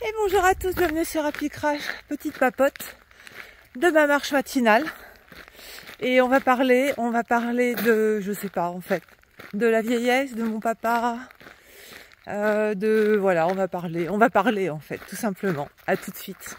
Et bonjour à tous, bienvenue sur Happy Crash, petite papote de ma marche matinale. Et on va parler de, je sais pas en fait, de la vieillesse, de mon papa, voilà, on va parler en fait, tout simplement. À tout de suite.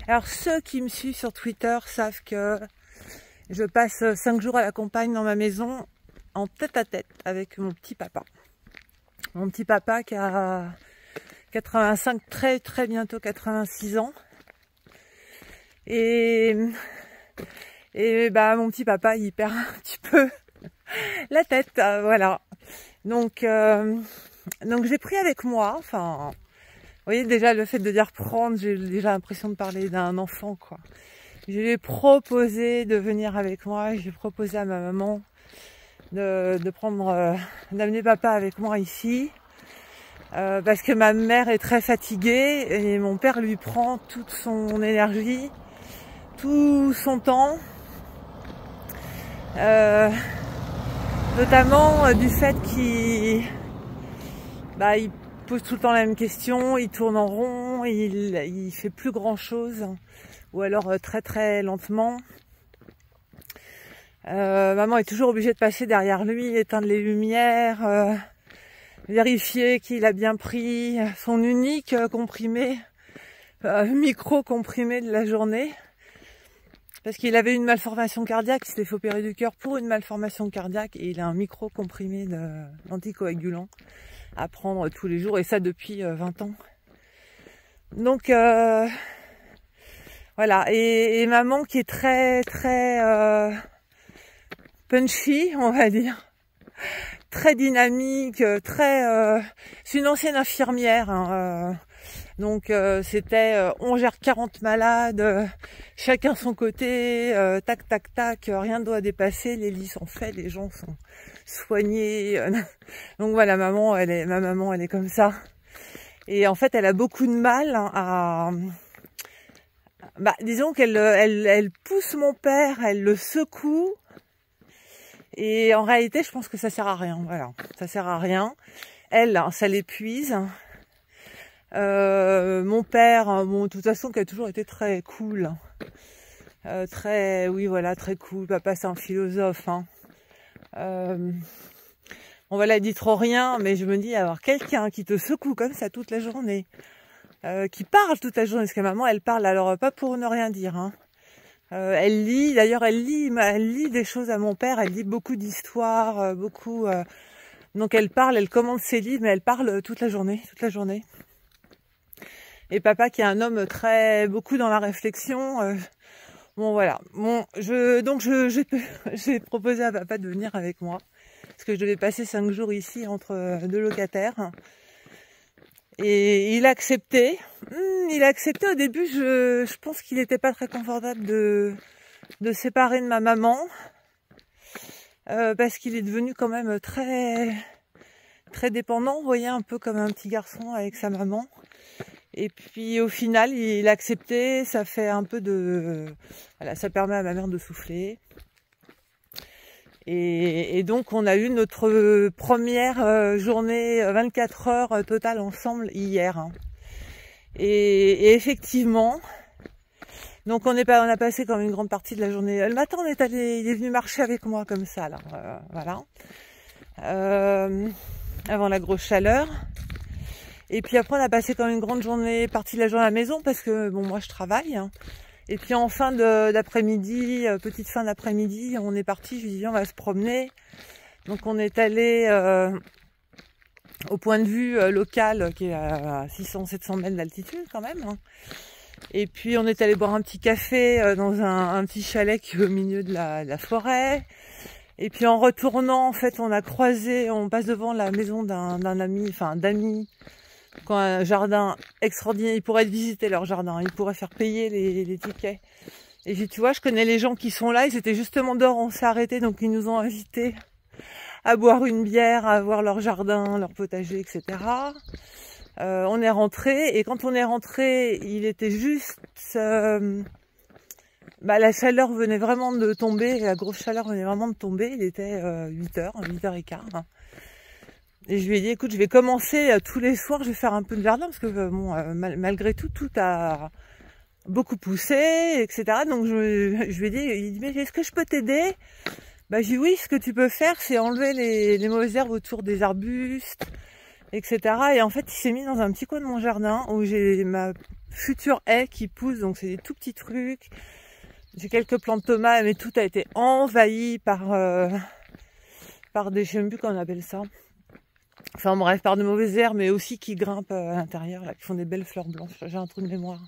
Alors ceux qui me suivent sur Twitter savent que je passe 5 jours à la campagne dans ma maison en tête-à-tête avec mon petit papa. Mon petit papa qui a 85, très bientôt 86 ans. Et bah mon petit papa il perd un petit peu la tête, voilà. Donc j'ai pris avec moi, enfin... Vous voyez déjà le fait de dire prendre, j'ai déjà l'impression de parler d'un enfant quoi. Je lui ai proposé de venir avec moi, j'ai proposé à ma maman d'amener papa avec moi ici, parce que ma mère est très fatiguée et mon père lui prend toute son énergie, tout son temps, notamment du fait qu'il pose tout le temps la même question, il tourne en rond, il fait plus grand chose, ou alors très lentement. Maman est toujours obligée de passer derrière lui, éteindre les lumières, vérifier qu'il a bien pris son unique comprimé, micro comprimé de la journée, parce qu'il avait une malformation cardiaque, il s'était fait opérer du cœur pour une malformation cardiaque, et il a un micro comprimé d'anticoagulant à prendre tous les jours, et ça depuis 20 ans. Donc voilà, et maman qui est très punchy, on va dire, très dynamique, c'est une ancienne infirmière, hein, donc c'était on gère 40 malades, chacun son côté, tac, rien ne doit dépasser, les lits sont faits, les gens sont soignés. Donc voilà, ma maman elle est comme ça. Et en fait, elle a beaucoup de mal à... disons qu'elle pousse mon père, elle le secoue. Et en réalité, je pense que ça sert à rien. Voilà, ça sert à rien. Elle, ça l'épuise. Mon père, bon, de toute façon, qui a toujours été très cool. Très cool. Papa, c'est un philosophe, hein. On va la dire trop rien, mais je me dis avoir quelqu'un qui te secoue comme ça toute la journée, qui parle toute la journée, parce que maman elle parle, alors pas pour ne rien dire, hein. Elle lit, d'ailleurs elle lit des choses à mon père, elle lit beaucoup d'histoires, donc elle parle, elle commande ses livres, mais elle parle toute la journée. Et papa qui est un homme beaucoup dans la réflexion, bon voilà, j'ai proposé à papa de venir avec moi, parce que je devais passer 5 jours ici entre 2 locataires. Et il a accepté. Au début, je pense qu'il n'était pas très confortable de séparer de ma maman, parce qu'il est devenu quand même très dépendant, vous voyez, un peu comme un petit garçon avec sa maman. Et puis au final, il a accepté, ça fait un peu voilà, ça permet à ma mère de souffler. Et donc on a eu notre première journée 24 heures totale ensemble hier, hein. Et effectivement, donc on a passé comme une grande partie de la journée. Le matin il est venu marcher avec moi comme ça là, voilà, avant la grosse chaleur. Et puis après on a passé comme une grande partie de la journée à la maison, parce que bon, moi je travaille, hein. Et puis en fin d'après-midi, petite fin d'après-midi, on est parti, je lui ai dit on va se promener. Donc on est allé au point de vue local qui est à 600-700 mètres d'altitude quand même, hein. Et puis on est allé boire un petit café dans un petit chalet qui est au milieu de la forêt. Et puis en retournant, en fait, on passe devant la maison d'un ami, enfin d'amis, qui ont un jardin extraordinaire. Ils pourraient visiter leur jardin, ils pourraient faire payer les tickets. Et puis tu vois, je connais les gens qui sont là, ils étaient justement dehors, on s'est arrêtés, donc ils nous ont invités à boire une bière, à voir leur jardin, leur potager, etc. On est rentré, et quand on est rentré, il était juste... la chaleur venait vraiment de tomber, la grosse chaleur venait vraiment de tomber, il était 8h, 8h15. Et je lui ai dit, écoute, je vais commencer tous les soirs, je vais faire un peu de jardin, parce que malgré tout, tout a beaucoup poussé, etc. Donc je lui ai dit, il dit, mais est-ce que je peux t'aider? J'ai dit oui, ce que tu peux faire, c'est enlever les mauvaises herbes autour des arbustes, etc. Et en fait, il s'est mis dans un petit coin de mon jardin où j'ai ma future haie qui pousse, donc c'est des tout petits trucs. J'ai quelques plantes de tomates, mais tout a été envahi par des, je sais même plus comment on appelle ça. Enfin bref, par de mauvaises herbes, mais aussi qui grimpent à l'intérieur, là, qui font des belles fleurs blanches. J'ai un trou de mémoire.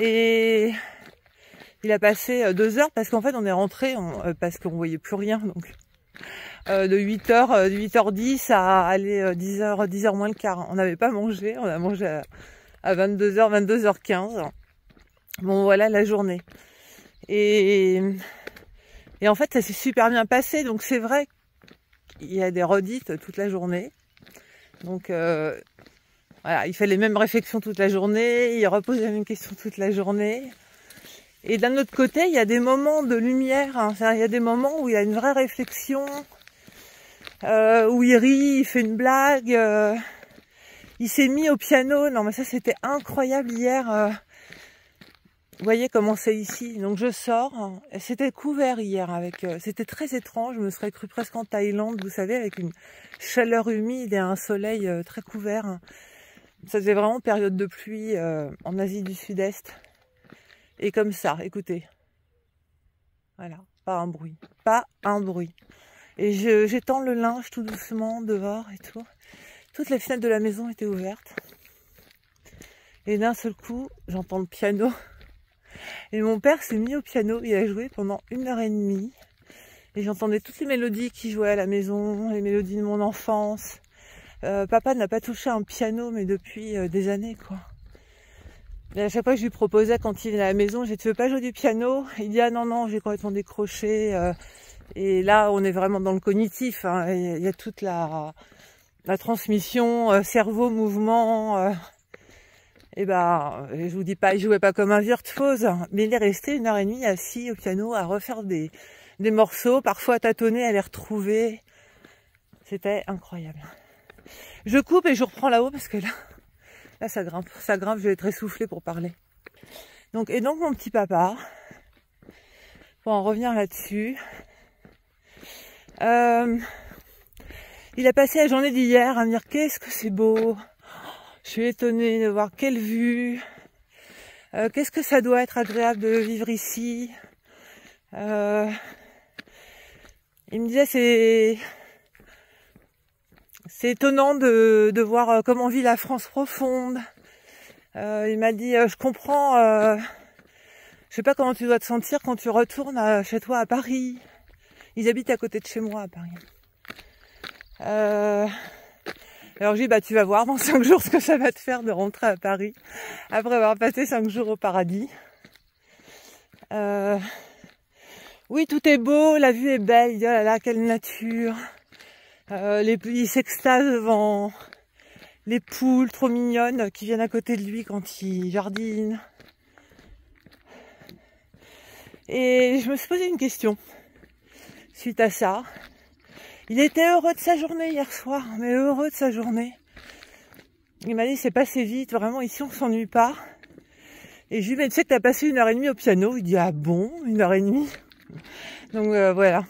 Et il a passé 2 heures parce qu'en fait on est rentré parce qu'on voyait plus rien, donc de 8h10 à aller 10h moins le quart. On n'avait pas mangé, on a mangé à 22h, 22h15. Bon voilà la journée. Et en fait ça s'est super bien passé, donc c'est vrai qu'il y a des redites toute la journée. Donc voilà, il fait les mêmes réflexions toute la journée, il repose les mêmes questions toute la journée. Et d'un autre côté, il y a des moments de lumière, hein. Il y a des moments où il y a une vraie réflexion, où il rit, il fait une blague, il s'est mis au piano. Non mais ça c'était incroyable hier. Vous voyez comment c'est ici. Donc je sors, hein. C'était couvert hier c'était très étrange, je me serais cru presque en Thaïlande, vous savez, avec une chaleur humide et un soleil très couvert. Ça faisait vraiment période de pluie en Asie du Sud-Est. Et comme ça, écoutez. Voilà, pas un bruit. Pas un bruit. Et j'étends le linge tout doucement dehors et tout. Toutes les fenêtres de la maison étaient ouvertes. Et d'un seul coup, j'entends le piano. Et mon père s'est mis au piano, il a joué pendant 1h30. Et j'entendais toutes les mélodies qui jouaient à la maison, les mélodies de mon enfance. Papa n'a pas touché un piano, mais depuis des années, quoi. Et à chaque fois que je lui proposais quand il est à la maison, j'ai dit, tu veux pas jouer du piano? Il dit, ah non, j'ai complètement décroché. Et là, on est vraiment dans le cognitif, hein. Il y a toute la transmission cerveau-mouvement. Et je vous dis pas, il jouait pas comme un virtuose, mais il est resté 1h30 assis au piano à refaire des morceaux, parfois à tâtonner, à les retrouver. C'était incroyable. Je coupe et je reprends là-haut parce que là ça grimpe, je vais être essoufflée pour parler. Donc mon petit papa, pour en revenir là-dessus, il a passé la journée d'hier à me dire qu'est-ce que c'est beau. Je suis étonnée de voir quelle vue. Qu'est-ce que ça doit être agréable de vivre ici. Il me disait c'est étonnant de voir comment vit la France profonde. Il m'a dit je comprends. Je sais pas comment tu dois te sentir quand tu retournes chez toi à Paris. Ils habitent à côté de chez moi à Paris. Alors je dis, tu vas voir dans 5 jours ce que ça va te faire de rentrer à Paris, après avoir passé 5 jours au paradis. Oui, tout est beau, la vue est belle, il dit, oh là là, quelle nature. Il s'extase devant les poules trop mignonnes qui viennent à côté de lui quand il jardine. Et je me suis posé une question suite à ça. Il était heureux de sa journée hier soir, mais heureux de sa journée. Il m'a dit, c'est passé vite, vraiment, ici on s'ennuie pas. Et je lui ai dit, mais tu sais que t'as passé 1h30 au piano. Il dit, ah bon, 1h30. Donc voilà.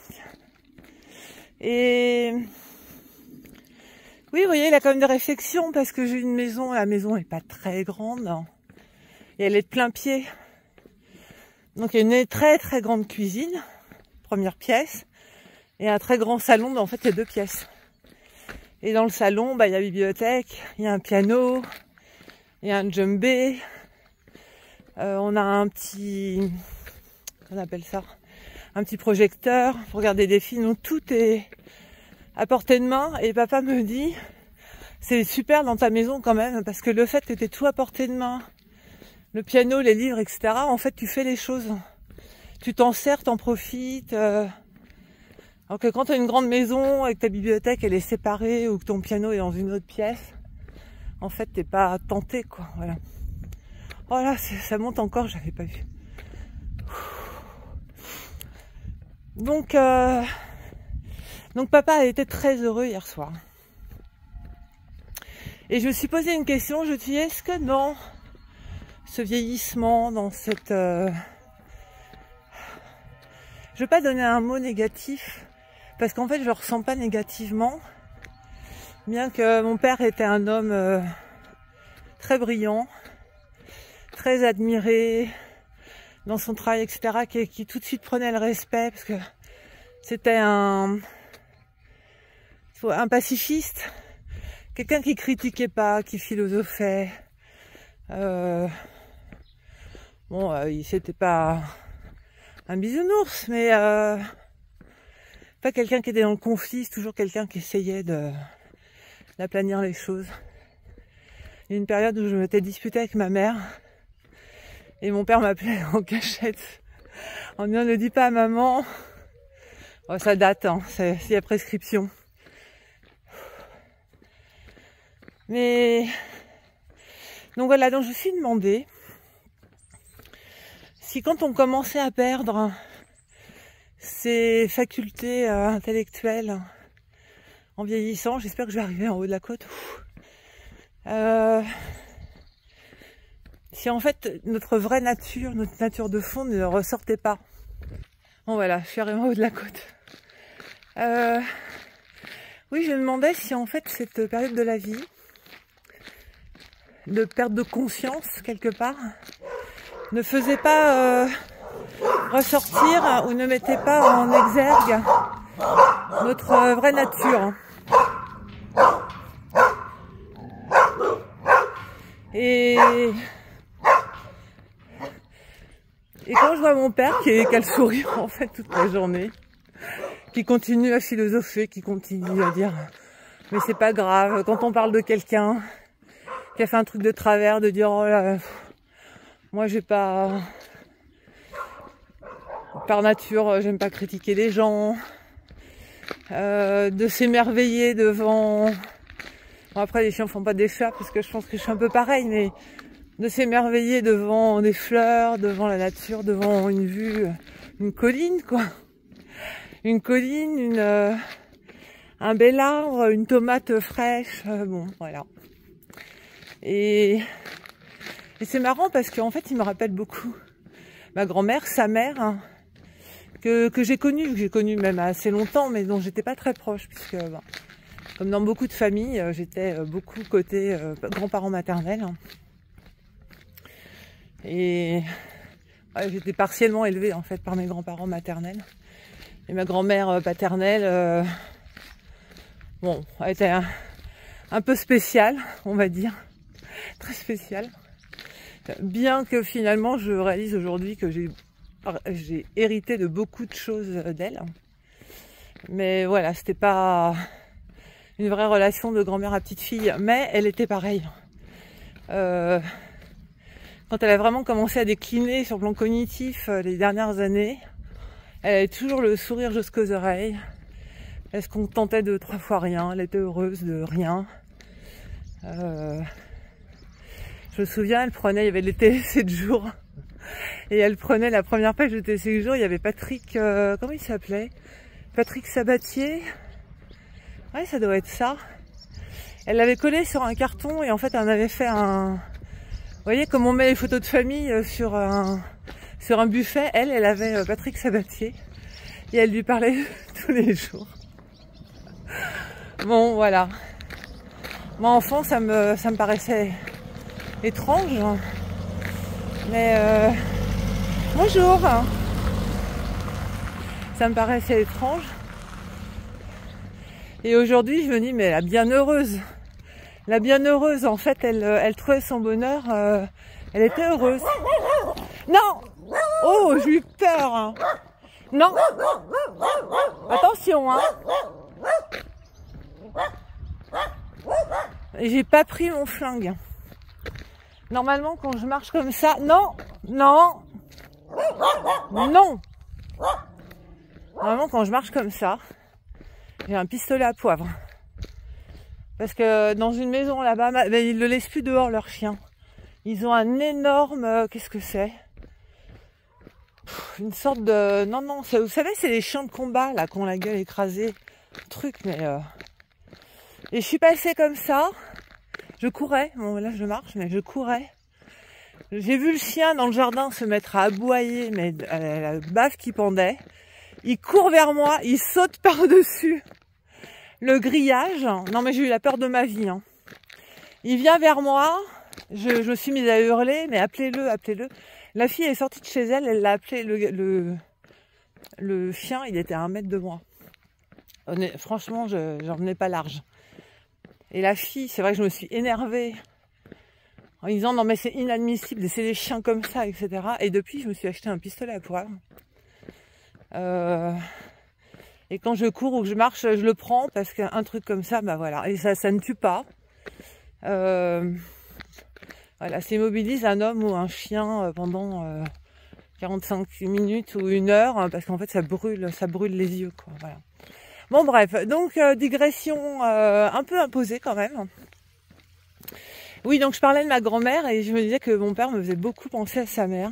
Et oui, vous voyez, il a quand même des réflexions, parce que j'ai une maison, la maison est pas très grande, hein, et elle est de plein pied. Donc il y a une très très grande cuisine, première pièce, et un très grand salon, en fait il y a 2 pièces. Et dans le salon, il y a la bibliothèque, il y a un piano, il y a un djembé, On a un petit, on appelle ça, un petit projecteur pour regarder des films. Donc tout est à portée de main. Et papa me dit, c'est super dans ta maison quand même, parce que le fait que t'aies tout à portée de main, le piano, les livres, etc., en fait tu fais les choses. Tu t'en sers, t'en profites. Alors que quand tu as une grande maison et que ta bibliothèque elle est séparée ou que ton piano est dans une autre pièce, en fait t'es pas tenté quoi. Voilà. Oh là, ça monte encore, j'avais pas vu. Donc papa a été très heureux hier soir. Et je me suis posé une question, je me suis dit, est-ce que dans ce vieillissement, dans cette... Je veux pas donner un mot négatif, parce qu'en fait je le ressens pas négativement, bien que mon père était un homme très brillant, très admiré dans son travail, etc., qui tout de suite prenait le respect, parce que c'était un pacifiste, quelqu'un qui critiquait pas, qui philosophait. C'était pas un bisounours, mais pas quelqu'un qui était dans le conflit, c'est toujours quelqu'un qui essayait d'aplanir les choses. Il y a une période où je m'étais disputée avec ma mère et mon père m'appelait en cachette en disant ne dis pas à maman. Oh, ça date, hein, c'est la prescription. Mais donc voilà, donc je me suis demandé si quand on commençait à perdre ses facultés intellectuelles en vieillissant, j'espère que je vais arriver en haut de la côte, si en fait notre vraie nature, notre nature de fond ne ressortait pas. Bon voilà, je suis arrivée en haut de la côte. Oui, je me demandais si en fait cette période de la vie, de perte de conscience quelque part, ne faisait pas ressortir ou ne mettait pas en exergue notre vraie nature. Et quand je vois mon père qui a le sourire en fait toute la journée, qui continue à philosopher, qui continue à dire mais c'est pas grave, quand on parle de quelqu'un qui a fait un truc de travers, de dire oh là, moi j'ai pas, par nature j'aime pas critiquer les gens, de s'émerveiller devant, bon, après les chiens font pas des chats parce que je pense que je suis un peu pareil, mais de s'émerveiller devant des fleurs, devant la nature, devant une vue, une colline quoi, une colline, un bel arbre, une tomate fraîche, bon voilà. Et c'est marrant parce qu'en fait il me rappelle beaucoup ma grand-mère, sa mère, hein, que j'ai connue même assez longtemps, mais dont j'étais pas très proche, puisque ben, comme dans beaucoup de familles, j'étais beaucoup côté grands-parents maternels. Hein. Et ouais, j'étais partiellement élevée en fait par mes grands-parents maternels. Et ma grand-mère paternelle, bon, elle était un peu spéciale, on va dire, très spéciale. Bien que finalement je réalise aujourd'hui que j'ai hérité de beaucoup de choses d'elle. Mais voilà, c'était pas une vraie relation de grand-mère à petite-fille, mais elle était pareille. Quand elle a vraiment commencé à décliner sur le plan cognitif les dernières années, elle avait toujours le sourire jusqu'aux oreilles. Elle se contentait de 3 fois rien, elle était heureuse de rien. Je me souviens, elle prenait, il y avait les télé 7 jours, et elle prenait la première page de télé 7 jours, il y avait Patrick, comment il s'appelait? Patrick Sabatier. Ouais, ça doit être ça. Elle l'avait collé sur un carton et en fait, elle en avait fait un... Vous voyez, comme on met les photos de famille sur un buffet, elle avait Patrick Sabatier et elle lui parlait tous les jours. Bon, voilà. Moi, enfant, ça me paraissait étrange, mais bonjour. Ça me paraissait étrange. Et aujourd'hui, je me dis, mais la bienheureuse, en fait, elle trouvait son bonheur Elle était heureuse. Non! Oh, j'ai eu peur, hein. Non! Attention, hein. Et j'ai pas pris mon flingue. Normalement, quand je marche comme ça... Non! Non! Non! Normalement, quand je marche comme ça, j'ai un pistolet à poivre. Parce que dans une maison là-bas, ils ne le laissent plus dehors, leurs chiens. Ils ont un énorme... qu'est-ce que c'est? Une sorte de... Non, vous savez, c'est les chiens de combat, là, qui ont la gueule écrasée. Truc, mais... Et je suis passée comme ça. Je courais. Bon, là, je marche, mais je courais. J'ai vu le chien dans le jardin se mettre à aboyer, mais la baffe qui pendait. Il court vers moi, il saute par-dessus le grillage. Non, mais j'ai eu la peur de ma vie, hein. Il vient vers moi. Je me suis mise à hurler, mais appelez-le, appelez-le. La fille est sortie de chez elle, elle l'a appelé, le chien, il était à 1 mètre de moi. Franchement, j'en venais pas large. Et la fille, c'est vrai que je me suis énervée en disant non mais c'est inadmissible, c'est des chiens comme ça, etc. Et depuis, je me suis acheté un pistolet à poivre. Et quand je cours ou que je marche, je le prends parce qu'un truc comme ça, bah voilà. Et ça ne tue pas. Voilà, ça immobilise un homme ou un chien pendant 45 minutes ou 1 heure, hein, parce qu'en fait ça brûle les yeux, quoi. Voilà. Bon bref, donc digression un peu imposée quand même. Oui, donc je parlais de ma grand-mère et je me disais que mon père me faisait beaucoup penser à sa mère,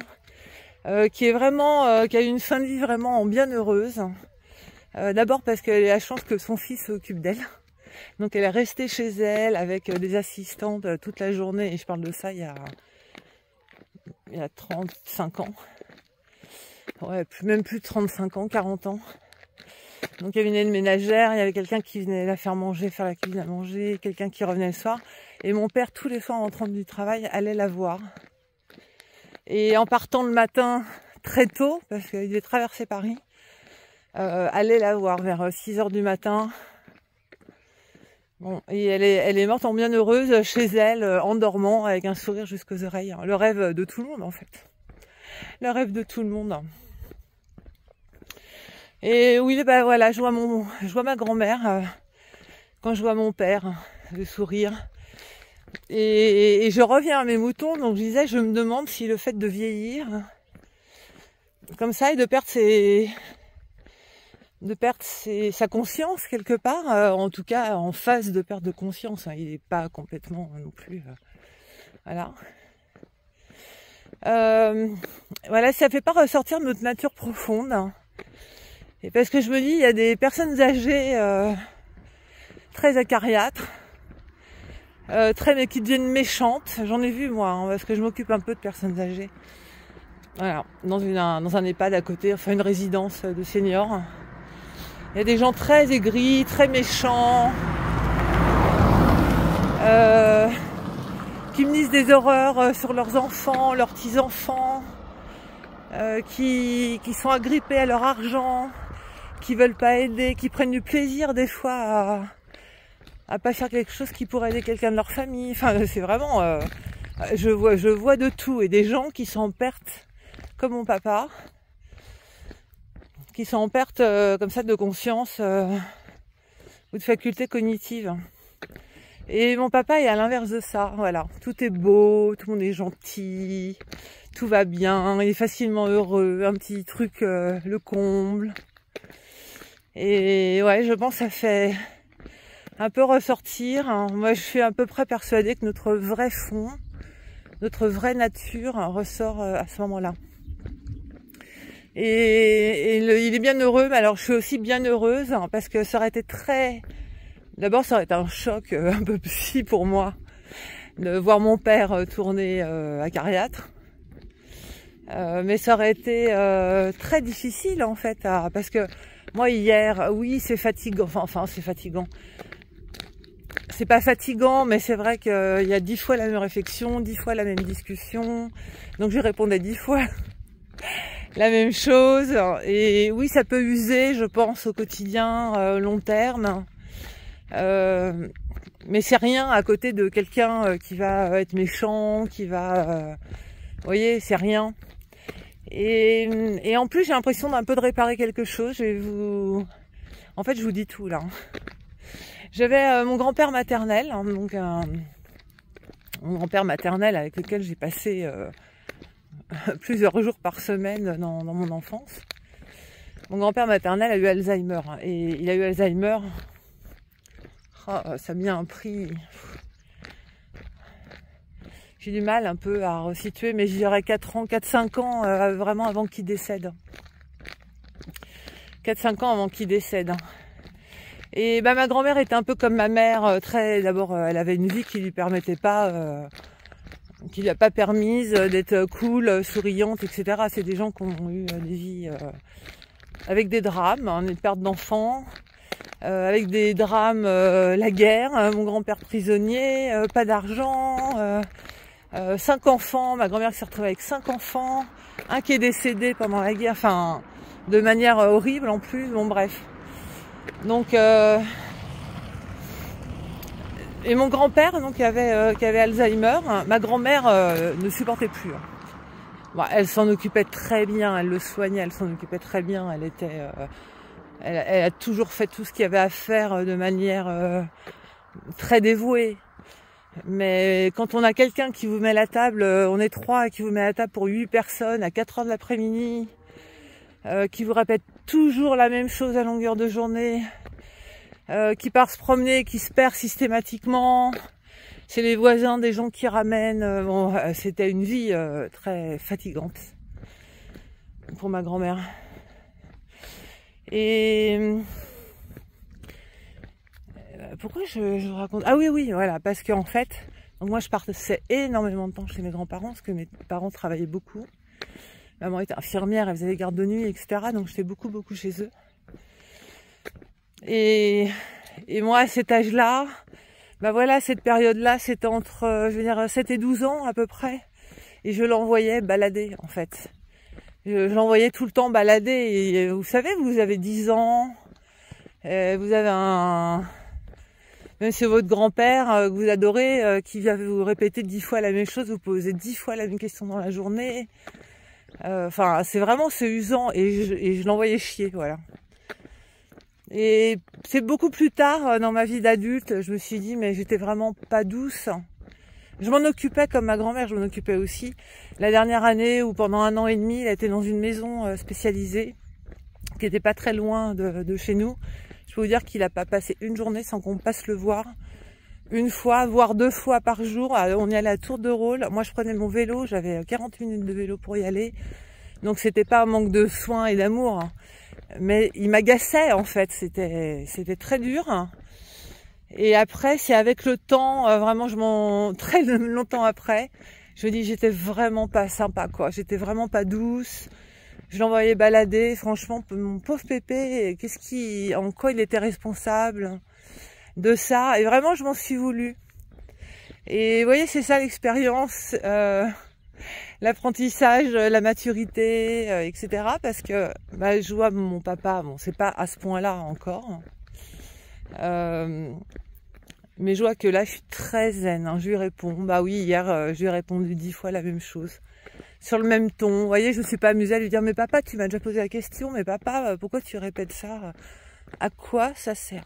qui est vraiment, qui a eu une fin de vie vraiment bien heureuse. D'abord parce qu'elle a la chance que son fils s'occupe d'elle. Donc elle est restée chez elle avec des assistantes toute la journée. Et je parle de ça il y a 35 ans. Ouais, même plus de 35 ans, 40 ans. Donc il y avait une aide ménagère, il y avait quelqu'un qui venait la faire manger, faire la cuisine à manger, quelqu'un qui revenait le soir. Et mon père, tous les soirs en rentrant du travail, allait la voir. Et en partant le matin très tôt, parce qu'il devait traverser Paris, allait la voir vers 6 h du matin. Bon, et elle est morte en bien heureuse chez elle, en dormant, avec un sourire jusqu'aux oreilles. Le rêve de tout le monde, en fait. Le rêve de tout le monde. Et oui, bah voilà, je vois ma grand-mère quand je vois mon père, le sourire. Et je reviens à mes moutons, donc je disais, je me demande si le fait de vieillir, comme ça, et de perdre sa conscience quelque part, en tout cas en phase de perte de conscience, hein, il n'est pas complètement non plus, voilà. Voilà, ça fait pas ressortir notre nature profonde, hein. Et parce que je me dis, il y a des personnes âgées très acariâtres, mais qui deviennent méchantes. J'en ai vu moi, hein, parce que je m'occupe un peu de personnes âgées. Voilà, dans un EHPAD à côté, enfin une résidence de seniors. Il y a des gens très aigris, très méchants, qui me disent des horreurs sur leurs enfants, leurs petits-enfants, qui sont agrippés à leur argent, qui veulent pas aider, qui prennent du plaisir des fois à pas faire quelque chose qui pourrait aider quelqu'un de leur famille. Enfin, c'est vraiment... je vois de tout. Et des gens qui sont en perte, comme mon papa, qui sont en perte comme ça de conscience ou de faculté cognitive. Et mon papa est à l'inverse de ça, voilà. Tout est beau, tout le monde est gentil, tout va bien, il est facilement heureux, un petit truc le comble. Et ouais, je pense que ça fait un peu ressortir, hein. Moi, je suis à peu près persuadée que notre vrai fond, notre vraie nature ressort à ce moment-là. Et il est bien heureux, mais alors je suis aussi bien heureuse, hein, parce que ça aurait été D'abord, ça aurait été un choc un peu psy pour moi de voir mon père tourner acariâtre. Mais ça aurait été très difficile en fait, parce que moi hier, oui c'est fatigant, enfin c'est fatigant. C'est pas fatigant, mais c'est vrai qu'il y a 10 fois la même réflexion, 10 fois la même discussion. Donc je répondais 10 fois la même chose. Et oui, ça peut user, je pense, au quotidien, long terme. Mais c'est rien à côté de quelqu'un qui va être méchant, qui va... vous voyez, c'est rien. Et en plus, j'ai l'impression d'un peu de réparer quelque chose. En fait, je vous dis tout là. J'avais mon grand-père maternel, hein, donc mon grand-père maternel avec lequel j'ai passé plusieurs jours par semaine dans mon enfance. Mon grand-père maternel a eu Alzheimer, hein, et il a eu Alzheimer. Oh, ça a bien un prix. J'ai du mal un peu à resituer, mais je dirais 4-5 ans vraiment avant qu'il décède. 4-5 ans avant qu'il décède. Et bah, ma grand-mère était un peu comme ma mère, d'abord elle avait une vie qui lui permettait pas, qui lui a pas permise d'être cool, souriante, etc. C'est des gens qui ont eu des vies avec des drames, hein, des pertes d'enfants, avec des drames, la guerre, mon grand-père prisonnier, pas d'argent, 5 enfants, ma grand-mère s'est retrouvée avec 5 enfants, un qui est décédé pendant la guerre, enfin de manière horrible en plus, bon bref. Donc et mon grand-père donc qui avait Alzheimer, ma grand-mère ne supportait plus. Bon, elle s'en occupait très bien, elle le soignait, elle s'en occupait très bien, elle était elle a toujours fait tout ce qu'il y avait à faire de manière très dévouée. Mais quand on a quelqu'un qui vous met la table, on est 3 et qui vous met la table pour 8 personnes à 4 heures de l'après-midi, qui vous répète toujours la même chose à longueur de journée, qui part se promener, qui se perd systématiquement, c'est les voisins, des gens qui ramènent. Bon, c'était une vie très fatigante pour ma grand-mère. Et pourquoi je vous raconte? Ah oui, voilà, parce qu'en fait, donc moi je passais énormément de temps chez mes grands-parents, parce que mes parents travaillaient beaucoup. Maman était infirmière, elle faisait des gardes de nuit, etc. Donc j'étais beaucoup chez eux. Et moi, à cet âge-là, bah voilà, cette période-là, c'était entre, je veux dire, 7 et 12 ans à peu près. Et je l'envoyais balader, en fait. Je l'envoyais tout le temps balader. Et vous savez, vous avez 10 ans, vous avez même si c'est votre grand-père que vous adorez, qui vient vous répéter 10 fois la même chose, vous posez 10 fois la même question dans la journée. Enfin, c'est usant et je l'envoyais chier, voilà. Et c'est beaucoup plus tard dans ma vie d'adulte, je me suis dit, mais j'étais vraiment pas douce. Je m'en occupais comme ma grand-mère, je m'en occupais aussi. La dernière année, où pendant 1 an et demi, elle était dans une maison spécialisée, qui était pas très loin de chez nous. Je peux vous dire qu'il a pas passé une journée sans qu'on passe le voir. Une fois, voire 2 fois par jour. On y allait à tour de rôle. Moi, je prenais mon vélo, j'avais 40 minutes de vélo pour y aller. Donc, c'était pas un manque de soin et d'amour. Mais il m'agaçait, en fait. C'était très dur. Et après, c'est avec le temps, vraiment, très longtemps après, je me dis, j'étais vraiment pas sympa, quoi. J'étais vraiment pas douce. Je l'envoyais balader, franchement, mon pauvre Pépé, en quoi il était responsable de ça. Et vraiment, je m'en suis voulu. Et vous voyez, c'est ça l'expérience, l'apprentissage, la maturité, etc. Parce que bah, je vois mon papa, bon, c'est pas à ce point-là encore. Mais je vois que là, je suis très zen. Hein. Je lui réponds. Bah oui, hier, je lui ai répondu 10 fois la même chose. Sur le même ton. Vous voyez, je ne me suis pas amusée à lui dire, mais papa, tu m'as déjà posé la question, mais papa, pourquoi tu répètes ça? À quoi ça sert?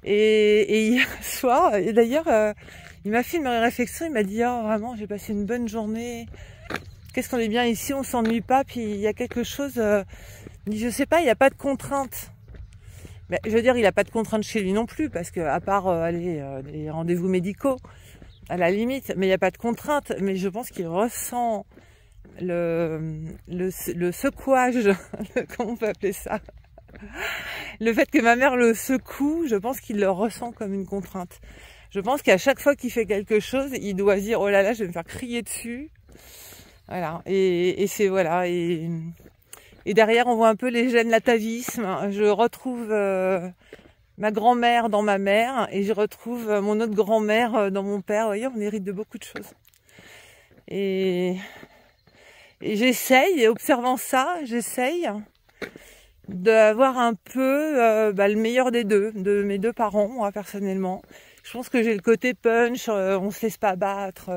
Et hier soir, et d'ailleurs, il m'a fait une réflexion, il m'a dit, oh, vraiment, j'ai passé une bonne journée. Qu'est-ce qu'on est bien ici, on s'ennuie pas, puis il y a quelque chose, il dit, je sais pas, il n'y a pas de contrainte. Mais, je veux dire, il n'a pas de contrainte chez lui non plus, parce que à part les rendez-vous médicaux, à la limite, mais il n'y a pas de contrainte. Mais je pense qu'il ressent le secouage, comment on peut appeler ça, le fait que ma mère le secoue, je pense qu'il le ressent comme une contrainte. Je pense qu'à chaque fois qu'il fait quelque chose, il doit se dire, oh là là, je vais me faire crier dessus. Voilà, et c'est voilà, et derrière, on voit un peu les gènes l'atavisme. Je retrouve ma grand-mère dans ma mère et je retrouve mon autre grand-mère dans mon père. Vous voyez, on hérite de beaucoup de choses. Et j'essaye, observant ça, j'essaye d'avoir un peu le meilleur des deux, de mes 2 parents, moi personnellement. Je pense que j'ai le côté punch, on se laisse pas battre,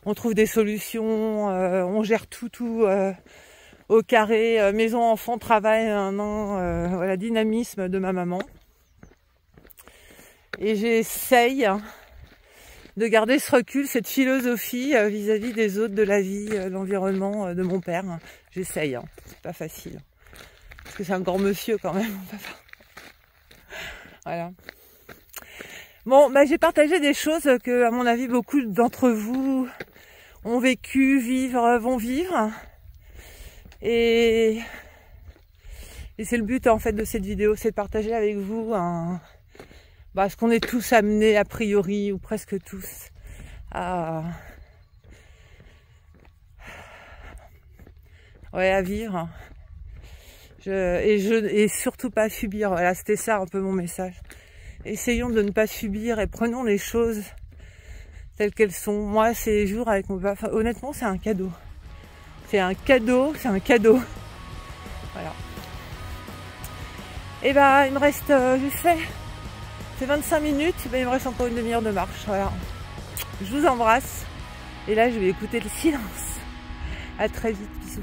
on trouve des solutions, on gère tout au carré, maison, enfant, travail, voilà, dynamisme de ma maman. Et j'essaye de garder ce recul, cette philosophie vis-à-vis des autres, de la vie, de l'environnement, de mon père. J'essaye, hein. C'est pas facile. Parce que c'est un grand monsieur quand même, mon papa. Voilà. Bon, bah, j'ai partagé des choses que, à mon avis, beaucoup d'entre vous ont vécu, vont vivre. Et c'est le but, en fait, de cette vidéo, c'est de partager avec vous ce qu'on est tous amenés, a priori, ou presque tous, à vivre. Et surtout pas subir. Voilà, c'était ça un peu mon message. Essayons de ne pas subir et prenons les choses telles qu'elles sont. Moi, ces jours avec mon papa, honnêtement, c'est un cadeau. C'est un cadeau. Voilà. Et bah, il me reste, c'est 25 minutes, il me reste encore une demi-heure de marche. Voilà. Je vous embrasse. Et là, je vais écouter le silence. À très vite, bisous.